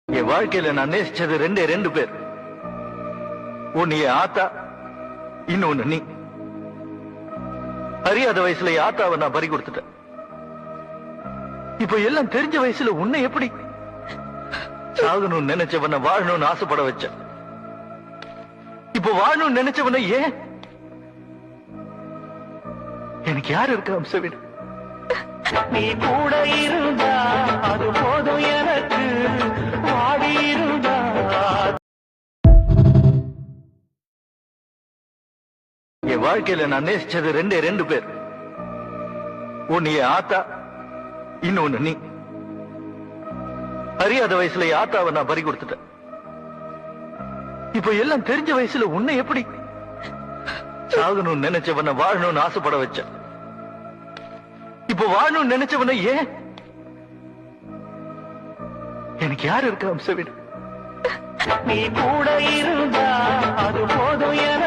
என் வாழ்க்கையில நான் நேசிச்சது ரெண்டு பேர். ஒன்னு என் ஆத்தா, இன்னொன்னு நீ. அறியாத வயசுல என் ஆத்தாவை நான் பறி கொடுத்துட்டேன். இப்ப எல்லாம் தெரிஞ்ச வயசுல உன்னை எப்படி சாகணும்னு நினைச்சவன வாழணும்னு ஆசைப்பட வச்சேன். இப்ப வாழணும்னு நினைச்சவன ஏன் எனக்கு யாரு இருக்க அம்சவீடு? நீ கூட இருந்தா அது போதும் எனக்கு, வாடி இருந்தா. என் வாழ்க்கையில நான் நேசிச்சது ரெண்டு பேர். ஒன்னு என் ஆத்தா, இன்னொன்னு நீ. அறியாத வயசுல என் ஆத்தாவை நான் பறி கொடுத்துட்டேன். இப்ப எல்லாம் தெரிஞ்ச வயசுல உன்னை எப்படி சாகணும்னு நினைச்சவன வாழணும்னு ஆசைப்பட வச்சேன். இப்ப வாழணும்னு நினைச்சவன ஏன் எனக்கு யாரு இருக்க அம்சவீடு? நீ கூட இருந்தா அது போதும் எனக்கு.